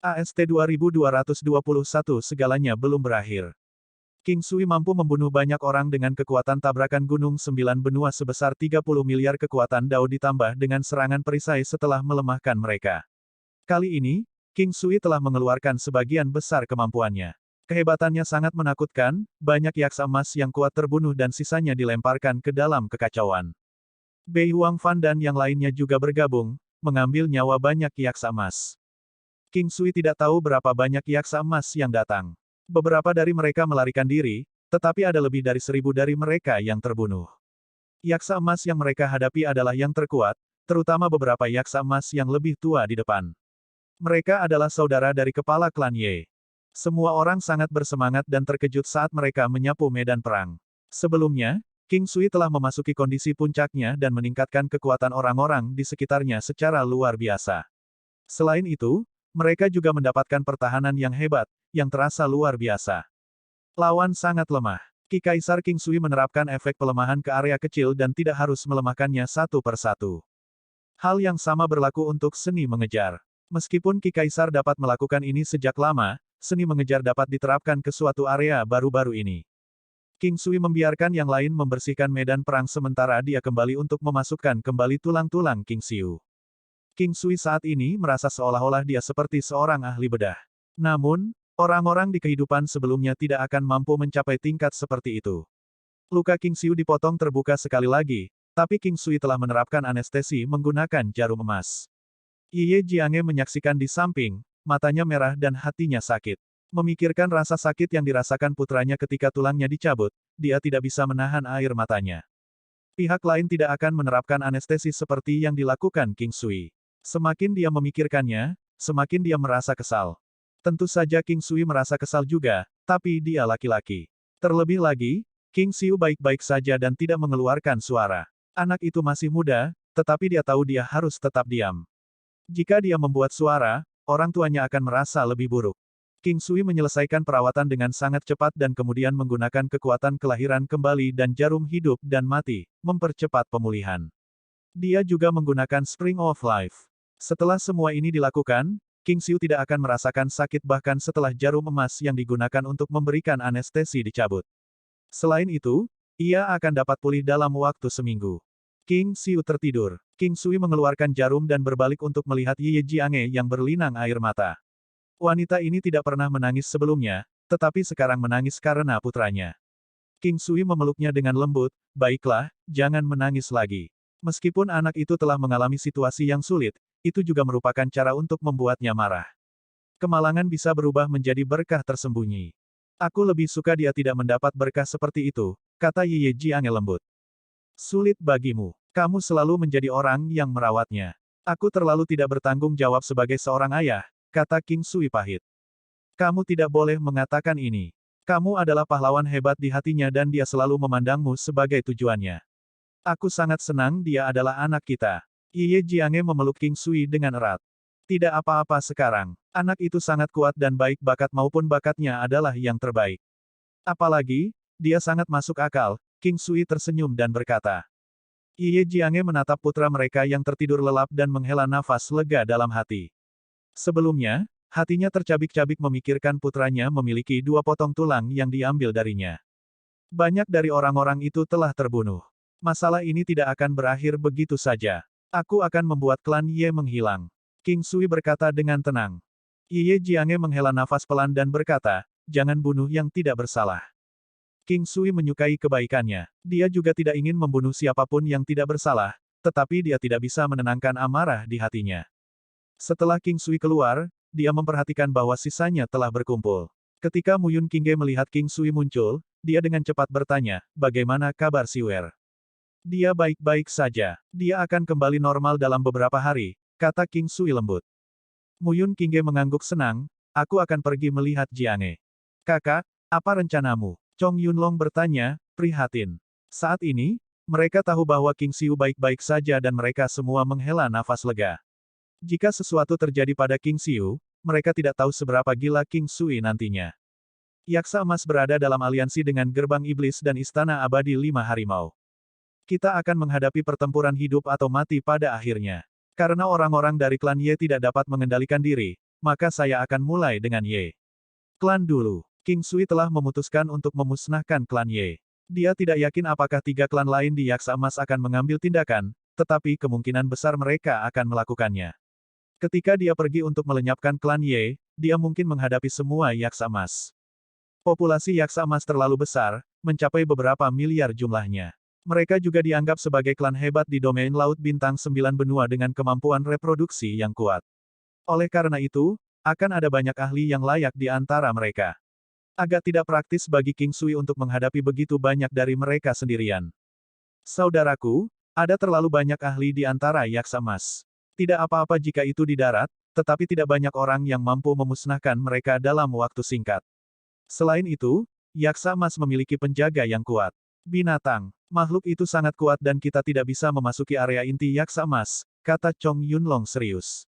AST 2221 segalanya belum berakhir. King Sui mampu membunuh banyak orang dengan kekuatan tabrakan gunung 9 benua sebesar 30 miliar kekuatan Dao ditambah dengan serangan perisai setelah melemahkan mereka. Kali ini, King Sui telah mengeluarkan sebagian besar kemampuannya. Kehebatannya sangat menakutkan, banyak yaksa emas yang kuat terbunuh dan sisanya dilemparkan ke dalam kekacauan. Bei Huangfan dan yang lainnya juga bergabung, mengambil nyawa banyak yaksa emas. King Sui tidak tahu berapa banyak yaksa emas yang datang. Beberapa dari mereka melarikan diri, tetapi ada lebih dari 1.000 dari mereka yang terbunuh. Yaksa emas yang mereka hadapi adalah yang terkuat, terutama beberapa yaksa emas yang lebih tua di depan. Mereka adalah saudara dari kepala klan Ye. Semua orang sangat bersemangat dan terkejut saat mereka menyapu medan perang. Sebelumnya, King Sui telah memasuki kondisi puncaknya dan meningkatkan kekuatan orang-orang di sekitarnya secara luar biasa. Selain itu, mereka juga mendapatkan pertahanan yang hebat, yang terasa luar biasa. Lawan sangat lemah. Ki Kaisar King Sui menerapkan efek pelemahan ke area kecil dan tidak harus melemahkannya satu persatu. Hal yang sama berlaku untuk seni mengejar. Meskipun Ki Kaisar dapat melakukan ini sejak lama, seni mengejar dapat diterapkan ke suatu area baru-baru ini. King Sui membiarkan yang lain membersihkan medan perang sementara dia kembali untuk memasukkan kembali tulang-tulang King Siu. King Sui saat ini merasa seolah-olah dia seperti seorang ahli bedah. Namun, orang-orang di kehidupan sebelumnya tidak akan mampu mencapai tingkat seperti itu. Luka King Siu dipotong terbuka sekali lagi, tapi King Sui telah menerapkan anestesi menggunakan jarum emas. Ye Jiange menyaksikan di samping, matanya merah dan hatinya sakit. Memikirkan rasa sakit yang dirasakan putranya ketika tulangnya dicabut, dia tidak bisa menahan air matanya. Pihak lain tidak akan menerapkan anestesi seperti yang dilakukan King Sui. Semakin dia memikirkannya, semakin dia merasa kesal. Tentu saja King Sui merasa kesal juga, tapi dia laki-laki. Terlebih lagi, King Siu baik-baik saja dan tidak mengeluarkan suara. Anak itu masih muda, tetapi dia tahu dia harus tetap diam. Jika dia membuat suara, orang tuanya akan merasa lebih buruk. King Sui menyelesaikan perawatan dengan sangat cepat dan kemudian menggunakan kekuatan kelahiran kembali dan jarum hidup dan mati, mempercepat pemulihan. Dia juga menggunakan Spring of Life. Setelah semua ini dilakukan, King Siu tidak akan merasakan sakit bahkan setelah jarum emas yang digunakan untuk memberikan anestesi dicabut. Selain itu, ia akan dapat pulih dalam waktu seminggu. King Siu tertidur. King Sui mengeluarkan jarum dan berbalik untuk melihat Ye Jiange yang berlinang air mata. Wanita ini tidak pernah menangis sebelumnya, tetapi sekarang menangis karena putranya. King Sui memeluknya dengan lembut, "Baiklah, jangan menangis lagi." Meskipun anak itu telah mengalami situasi yang sulit, itu juga merupakan cara untuk membuatnya marah. Kemalangan bisa berubah menjadi berkah tersembunyi. Aku lebih suka dia tidak mendapat berkah seperti itu, kata Ye Jiange lembut. Sulit bagimu. Kamu selalu menjadi orang yang merawatnya. Aku terlalu tidak bertanggung jawab sebagai seorang ayah, kata King Sui pahit. Kamu tidak boleh mengatakan ini. Kamu adalah pahlawan hebat di hatinya dan dia selalu memandangmu sebagai tujuannya. Aku sangat senang dia adalah anak kita. Ye Jiange memeluk King Sui dengan erat. Tidak apa-apa sekarang. Anak itu sangat kuat dan baik bakat maupun bakatnya adalah yang terbaik. Apalagi, dia sangat masuk akal, King Sui tersenyum dan berkata. Ye Jiange menatap putra mereka yang tertidur lelap dan menghela nafas lega dalam hati. Sebelumnya, hatinya tercabik-cabik memikirkan putranya memiliki 2 potong tulang yang diambil darinya. Banyak dari orang-orang itu telah terbunuh. Masalah ini tidak akan berakhir begitu saja. Aku akan membuat klan Ye menghilang. King Sui berkata dengan tenang. Ye Jiange menghela nafas pelan dan berkata, jangan bunuh yang tidak bersalah. King Sui menyukai kebaikannya. Dia juga tidak ingin membunuh siapapun yang tidak bersalah, tetapi dia tidak bisa menenangkan amarah di hatinya. Setelah King Sui keluar, dia memperhatikan bahwa sisanya telah berkumpul. Ketika Mu Yun Qingge melihat King Sui muncul, dia dengan cepat bertanya, bagaimana kabar Siwer? Dia baik-baik saja. Dia akan kembali normal dalam beberapa hari, kata King Sui lembut. Mu Yun Qingge mengangguk senang, aku akan pergi melihat Jiange. Kakak, apa rencanamu? Chong Yunlong bertanya, prihatin. Saat ini, mereka tahu bahwa King Siu baik-baik saja dan mereka semua menghela nafas lega. Jika sesuatu terjadi pada King Siu, mereka tidak tahu seberapa gila King Sui nantinya. Yaksa emas berada dalam aliansi dengan gerbang iblis dan istana abadi 5 harimau. Kita akan menghadapi pertempuran hidup atau mati pada akhirnya. Karena orang-orang dari klan Ye tidak dapat mengendalikan diri, maka saya akan mulai dengan Ye. Klan dulu. King Sui telah memutuskan untuk memusnahkan klan Ye. Dia tidak yakin apakah 3 klan lain di Yaksa Emas akan mengambil tindakan, tetapi kemungkinan besar mereka akan melakukannya. Ketika dia pergi untuk melenyapkan klan Ye, dia mungkin menghadapi semua Yaksa Emas. Populasi Yaksa Emas terlalu besar, mencapai beberapa miliar jumlahnya. Mereka juga dianggap sebagai klan hebat di domain Laut Bintang 9 benua dengan kemampuan reproduksi yang kuat. Oleh karena itu, akan ada banyak ahli yang layak di antara mereka. Agak tidak praktis bagi King Sui untuk menghadapi begitu banyak dari mereka sendirian. Saudaraku, ada terlalu banyak ahli di antara Yaksa Emas. Tidak apa-apa jika itu di darat, tetapi tidak banyak orang yang mampu memusnahkan mereka dalam waktu singkat. Selain itu, Yaksa Emas memiliki penjaga yang kuat. Binatang. Makhluk itu sangat kuat dan kita tidak bisa memasuki area inti Yaksa Emas, kata Chong Yunlong serius.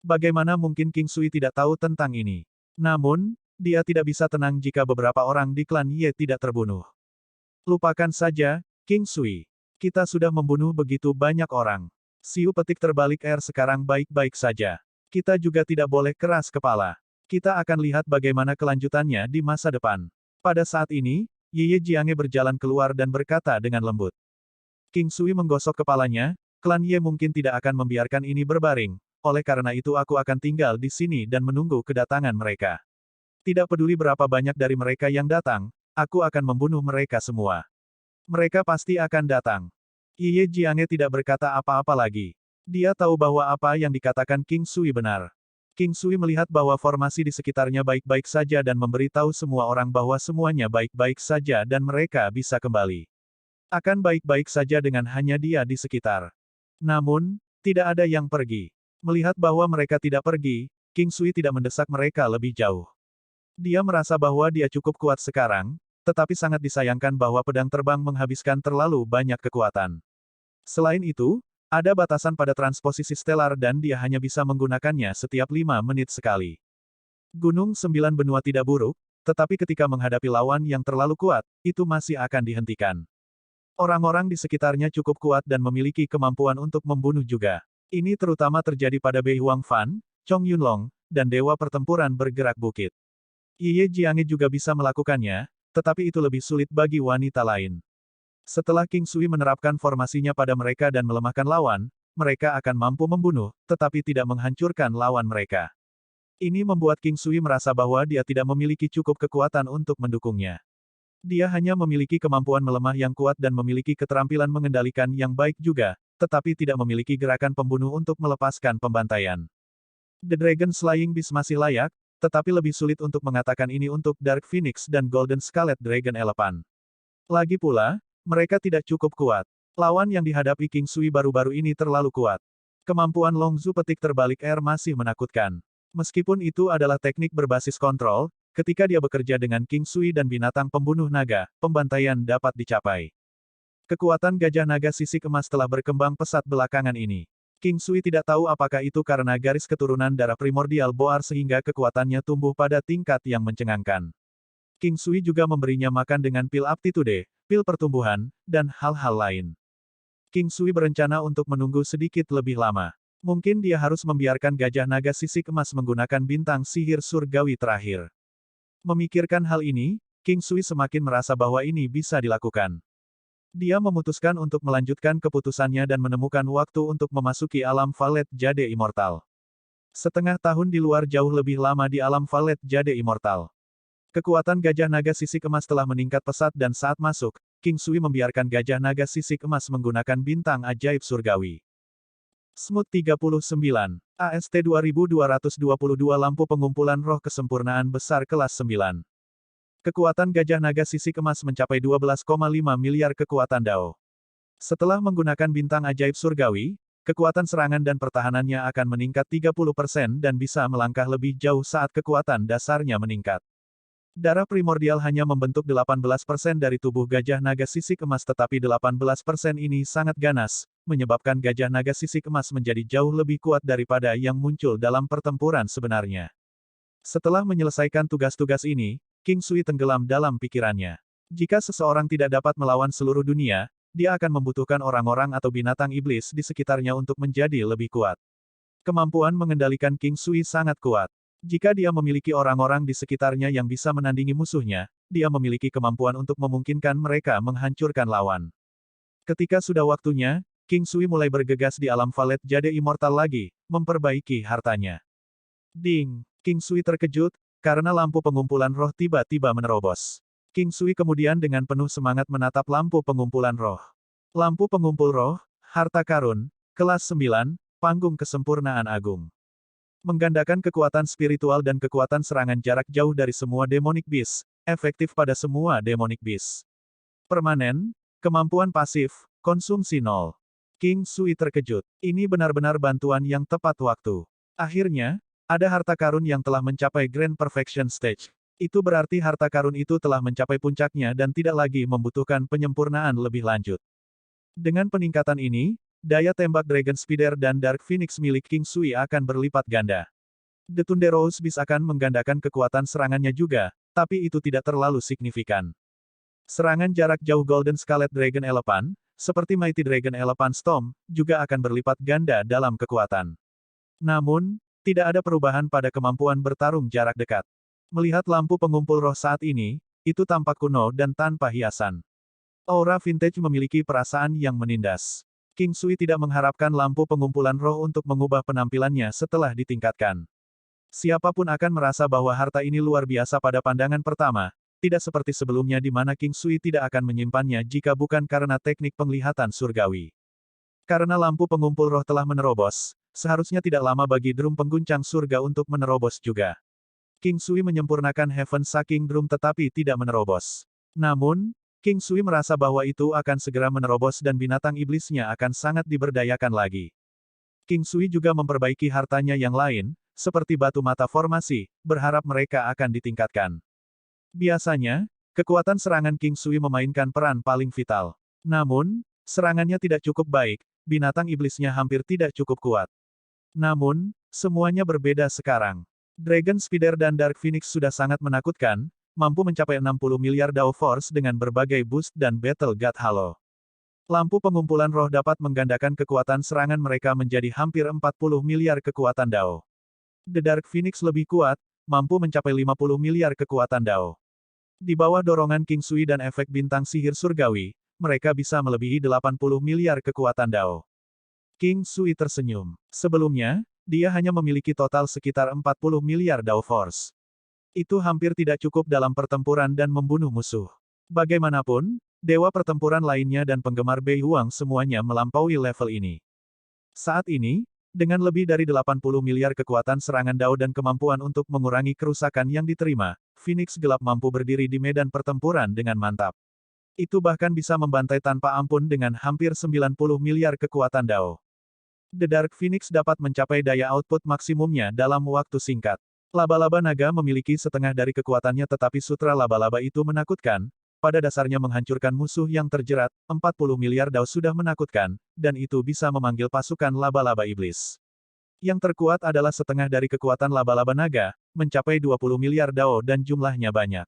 Bagaimana mungkin King Sui tidak tahu tentang ini? Namun, dia tidak bisa tenang jika beberapa orang di klan Ye tidak terbunuh. Lupakan saja, King Sui. Kita sudah membunuh begitu banyak orang. Siu petik terbalik sekarang baik-baik saja. Kita juga tidak boleh keras kepala. Kita akan lihat bagaimana kelanjutannya di masa depan. Pada saat ini, Ye Jiange berjalan keluar dan berkata dengan lembut. King Sui menggosok kepalanya, klan Ye mungkin tidak akan membiarkan ini berbaring, oleh karena itu aku akan tinggal di sini dan menunggu kedatangan mereka. Tidak peduli berapa banyak dari mereka yang datang, aku akan membunuh mereka semua. Mereka pasti akan datang. Ye Jiange tidak berkata apa-apa lagi. Dia tahu bahwa apa yang dikatakan King Sui benar. King Sui melihat bahwa formasi di sekitarnya baik-baik saja dan memberitahu semua orang bahwa semuanya baik-baik saja dan mereka bisa kembali. Akan baik-baik saja dengan hanya dia di sekitar. Namun, tidak ada yang pergi. Melihat bahwa mereka tidak pergi, King Sui tidak mendesak mereka lebih jauh. Dia merasa bahwa dia cukup kuat sekarang, tetapi sangat disayangkan bahwa pedang terbang menghabiskan terlalu banyak kekuatan. Selain itu, ada batasan pada transposisi stelar dan dia hanya bisa menggunakannya setiap 5 menit sekali. Gunung 9 benua tidak buruk, tetapi ketika menghadapi lawan yang terlalu kuat, itu masih akan dihentikan. Orang-orang di sekitarnya cukup kuat dan memiliki kemampuan untuk membunuh juga. Ini terutama terjadi pada Bei Huang Fan, Chong Yunlong, dan Dewa Pertempuran Bergerak Bukit. Ye Jiange juga bisa melakukannya, tetapi itu lebih sulit bagi wanita lain. Setelah King Sui menerapkan formasinya pada mereka dan melemahkan lawan, mereka akan mampu membunuh, tetapi tidak menghancurkan lawan mereka. Ini membuat King Sui merasa bahwa dia tidak memiliki cukup kekuatan untuk mendukungnya. Dia hanya memiliki kemampuan melemah yang kuat dan memiliki keterampilan mengendalikan yang baik juga, tetapi tidak memiliki gerakan pembunuh untuk melepaskan pembantaian. The Dragon Slaying Beast masih layak, tetapi lebih sulit untuk mengatakan ini untuk Dark Phoenix dan Golden Scarlet Dragon Elephant. Lagi pula, mereka tidak cukup kuat. Lawan yang dihadapi King Sui baru-baru ini terlalu kuat. Kemampuan Longzu petik terbalik masih menakutkan. Meskipun itu adalah teknik berbasis kontrol, ketika dia bekerja dengan King Sui dan binatang pembunuh naga, pembantaian dapat dicapai. Kekuatan gajah naga sisik emas telah berkembang pesat belakangan ini. King Sui tidak tahu apakah itu karena garis keturunan darah primordial Boar sehingga kekuatannya tumbuh pada tingkat yang mencengangkan. King Sui juga memberinya makan dengan pil aptitude, pil pertumbuhan, dan hal-hal lain. King Sui berencana untuk menunggu sedikit lebih lama. Mungkin dia harus membiarkan gajah naga sisik emas menggunakan bintang sihir surgawi terakhir. Memikirkan hal ini, King Sui semakin merasa bahwa ini bisa dilakukan. Dia memutuskan untuk melanjutkan keputusannya dan menemukan waktu untuk memasuki alam Valet Jade Immortal. Setengah tahun di luar jauh lebih lama di alam Valet Jade Immortal. Kekuatan gajah naga sisik emas telah meningkat pesat dan saat masuk, King Sui membiarkan gajah naga sisik emas menggunakan bintang ajaib surgawi. Smooth 39, AST 2222 lampu pengumpulan roh kesempurnaan besar kelas 9. Kekuatan gajah naga sisik emas mencapai 12,5 miliar kekuatan Dao. Setelah menggunakan bintang ajaib surgawi, kekuatan serangan dan pertahanannya akan meningkat 30% dan bisa melangkah lebih jauh saat kekuatan dasarnya meningkat. Darah primordial hanya membentuk 18% dari tubuh gajah naga sisik emas tetapi 18% ini sangat ganas, menyebabkan gajah naga sisik emas menjadi jauh lebih kuat daripada yang muncul dalam pertempuran sebenarnya. Setelah menyelesaikan tugas-tugas ini, King Sui tenggelam dalam pikirannya. Jika seseorang tidak dapat melawan seluruh dunia, dia akan membutuhkan orang-orang atau binatang iblis di sekitarnya untuk menjadi lebih kuat. Kemampuan mengendalikan King Sui sangat kuat. Jika dia memiliki orang-orang di sekitarnya yang bisa menandingi musuhnya, dia memiliki kemampuan untuk memungkinkan mereka menghancurkan lawan. Ketika sudah waktunya, King Sui mulai bergegas di alam Valet Jade Immortal lagi, memperbaiki hartanya. Ding! King Sui terkejut, karena lampu pengumpulan roh tiba-tiba menerobos. King Sui kemudian dengan penuh semangat menatap lampu pengumpulan roh. Lampu pengumpul roh, harta karun, kelas 9, panggung kesempurnaan agung. Menggandakan kekuatan spiritual dan kekuatan serangan jarak jauh dari semua demonic beast, efektif pada semua demonic beast. Permanen, kemampuan pasif, konsumsi 0. King Sui terkejut. Ini benar-benar bantuan yang tepat waktu. Akhirnya, ada harta karun yang telah mencapai Grand Perfection Stage. Itu berarti harta karun itu telah mencapai puncaknya dan tidak lagi membutuhkan penyempurnaan lebih lanjut. Dengan peningkatan ini, daya tembak Dragon Speeder dan Dark Phoenix milik King Sui akan berlipat ganda. The Thunder Rose Beast akan menggandakan kekuatan serangannya juga, tapi itu tidak terlalu signifikan. Serangan jarak jauh Golden Scarlet Dragon Elephant, seperti Mighty Dragon Elephant Storm, juga akan berlipat ganda dalam kekuatan. Namun, tidak ada perubahan pada kemampuan bertarung jarak dekat. Melihat lampu pengumpul roh saat ini, itu tampak kuno dan tanpa hiasan. Aura vintage memiliki perasaan yang menindas. King Sui tidak mengharapkan lampu pengumpulan roh untuk mengubah penampilannya setelah ditingkatkan. Siapapun akan merasa bahwa harta ini luar biasa pada pandangan pertama, tidak seperti sebelumnya di mana King Sui tidak akan menyimpannya jika bukan karena teknik penglihatan surgawi. Karena lampu pengumpul roh telah menerobos, seharusnya tidak lama bagi drum pengguncang surga untuk menerobos juga. King Sui menyempurnakan Heaven Shaking Drum tetapi tidak menerobos. Namun, King Sui merasa bahwa itu akan segera menerobos dan binatang iblisnya akan sangat diberdayakan lagi. King Sui juga memperbaiki hartanya yang lain, seperti batu mata formasi, berharap mereka akan ditingkatkan. Biasanya, kekuatan serangan King Sui memainkan peran paling vital. Namun, serangannya tidak cukup baik, binatang iblisnya hampir tidak cukup kuat. Namun, semuanya berbeda sekarang. Dragon Speeder dan Dark Phoenix sudah sangat menakutkan, mampu mencapai 60 miliar Dao Force dengan berbagai boost dan Battle God Halo. Lampu pengumpulan roh dapat menggandakan kekuatan serangan mereka menjadi hampir 40 miliar kekuatan Dao. The Dark Phoenix lebih kuat, mampu mencapai 50 miliar kekuatan Dao. Di bawah dorongan King Sui dan efek bintang sihir surgawi, mereka bisa melebihi 80 miliar kekuatan Dao. King Sui tersenyum. Sebelumnya, dia hanya memiliki total sekitar 40 miliar Dao Force. Itu hampir tidak cukup dalam pertempuran dan membunuh musuh. Bagaimanapun, dewa pertempuran lainnya dan penggemar Bei Huang semuanya melampaui level ini. Saat ini, dengan lebih dari 80 miliar kekuatan serangan Dao dan kemampuan untuk mengurangi kerusakan yang diterima, Phoenix Gelap mampu berdiri di medan pertempuran dengan mantap. Itu bahkan bisa membantai tanpa ampun dengan hampir 90 miliar kekuatan Dao. The Dark Phoenix dapat mencapai daya output maksimumnya dalam waktu singkat. Laba-laba naga memiliki setengah dari kekuatannya tetapi sutra laba-laba itu menakutkan, pada dasarnya menghancurkan musuh yang terjerat, 40 miliar Dao sudah menakutkan, dan itu bisa memanggil pasukan laba-laba iblis. Yang terkuat adalah setengah dari kekuatan laba-laba naga, mencapai 20 miliar Dao dan jumlahnya banyak.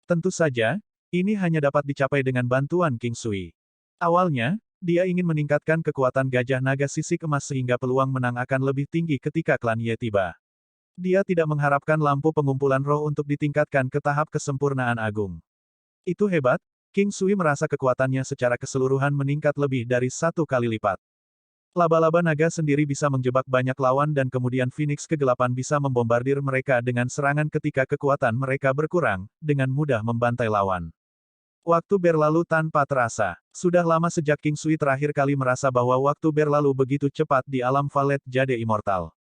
Tentu saja, ini hanya dapat dicapai dengan bantuan King Sui. Awalnya, dia ingin meningkatkan kekuatan gajah naga sisik emas sehingga peluang menang akan lebih tinggi ketika klan Ye tiba. Dia tidak mengharapkan lampu pengumpulan roh untuk ditingkatkan ke tahap kesempurnaan agung. Itu hebat, King Sui merasa kekuatannya secara keseluruhan meningkat lebih dari 1 kali lipat. Laba-laba naga sendiri bisa menjebak banyak lawan dan kemudian Phoenix kegelapan bisa membombardir mereka dengan serangan ketika kekuatan mereka berkurang, dengan mudah membantai lawan. Waktu berlalu tanpa terasa. Sudah lama sejak King Sui terakhir kali merasa bahwa waktu berlalu begitu cepat di alam Valet Jade Immortal.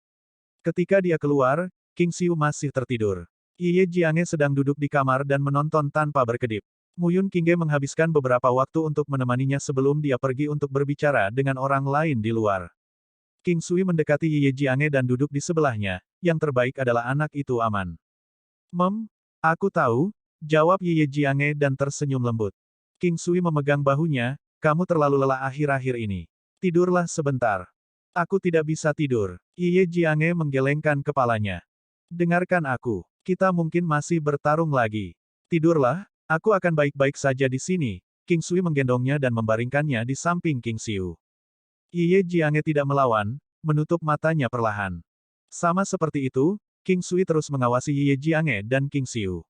Ketika dia keluar, King Xiu masih tertidur. Ye Jiange sedang duduk di kamar dan menonton tanpa berkedip. Muyun Qingge menghabiskan beberapa waktu untuk menemaninya sebelum dia pergi untuk berbicara dengan orang lain di luar. King Sui mendekati Ye Jiange dan duduk di sebelahnya, yang terbaik adalah anak itu aman. Aku tahu, jawab Ye Jiange dan tersenyum lembut. King Sui memegang bahunya, kamu terlalu lelah akhir-akhir ini. Tidurlah sebentar. Aku tidak bisa tidur. Ye Jiange menggelengkan kepalanya. Dengarkan aku. Kita mungkin masih bertarung lagi. Tidurlah, aku akan baik-baik saja di sini. King Sui menggendongnya dan membaringkannya di samping King Xiu. Ye Jiange tidak melawan, menutup matanya perlahan. Sama seperti itu, King Sui terus mengawasi Ye Jiange dan King Xiu.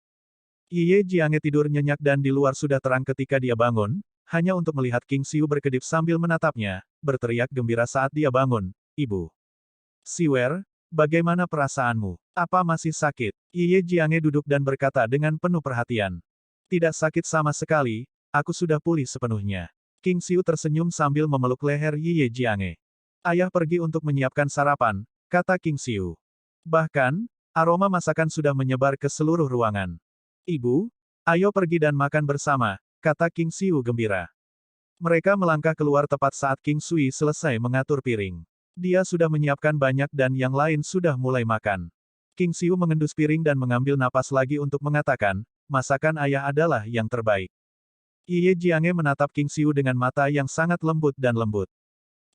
Ye Jiange tidur nyenyak dan di luar sudah terang ketika dia bangun, hanya untuk melihat King Xiu berkedip sambil menatapnya, berteriak gembira saat dia bangun, "Ibu Siwer, bagaimana perasaanmu? Apa masih sakit?" Ye Jiange duduk dan berkata dengan penuh perhatian. "Tidak sakit sama sekali, aku sudah pulih sepenuhnya." King Xiu tersenyum sambil memeluk leher Ye Jiange. "Ayah pergi untuk menyiapkan sarapan," kata King Xiu. Bahkan, aroma masakan sudah menyebar ke seluruh ruangan. "Ibu, ayo pergi dan makan bersama," kata King Xiu gembira. Mereka melangkah keluar tepat saat King Sui selesai mengatur piring. Dia sudah menyiapkan banyak dan yang lain sudah mulai makan. King Xiu mengendus piring dan mengambil napas lagi untuk mengatakan, "Masakan ayah adalah yang terbaik." Ye Jiange menatap King Xiu dengan mata yang sangat lembut dan lembut.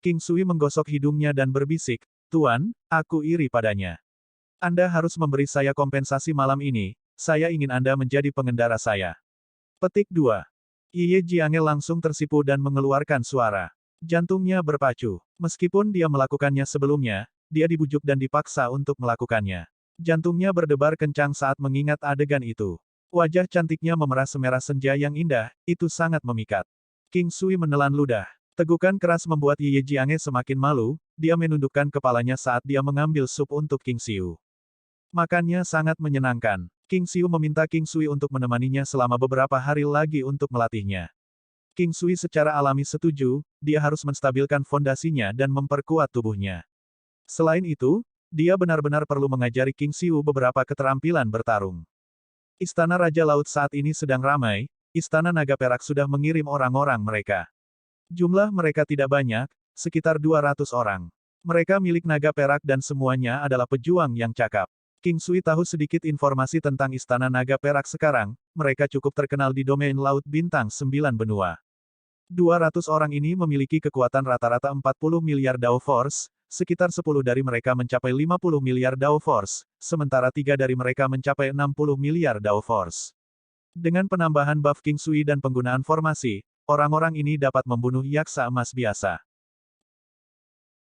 King Sui menggosok hidungnya dan berbisik, "Tuan, aku iri padanya. Anda harus memberi saya kompensasi malam ini, saya ingin Anda menjadi pengendara saya." Petik 2. Ye Jiange langsung tersipu dan mengeluarkan suara. Jantungnya berpacu. Meskipun dia melakukannya sebelumnya, dia dibujuk dan dipaksa untuk melakukannya. Jantungnya berdebar kencang saat mengingat adegan itu. Wajah cantiknya memerah semerah senja yang indah, itu sangat memikat. King Sui menelan ludah. Tegukan keras membuat Ye Jiange semakin malu, dia menundukkan kepalanya saat dia mengambil sup untuk King Xiu. Makannya sangat menyenangkan. King Xiu meminta King Sui untuk menemaninya selama beberapa hari lagi untuk melatihnya. King Sui secara alami setuju, dia harus menstabilkan fondasinya dan memperkuat tubuhnya. Selain itu, dia benar-benar perlu mengajari King Xiu beberapa keterampilan bertarung. Istana Raja Laut saat ini sedang ramai, Istana Naga Perak sudah mengirim orang-orang mereka. Jumlah mereka tidak banyak, sekitar 200 orang. Mereka milik Naga Perak dan semuanya adalah pejuang yang cakap. King Sui tahu sedikit informasi tentang Istana Naga Perak sekarang, mereka cukup terkenal di domain Laut Bintang 9 benua. 200 orang ini memiliki kekuatan rata-rata 40 miliar Dao Force, sekitar 10 dari mereka mencapai 50 miliar Dao Force, sementara 3 dari mereka mencapai 60 miliar Dao Force. Dengan penambahan buff King Sui dan penggunaan formasi, orang-orang ini dapat membunuh yaksa emas biasa.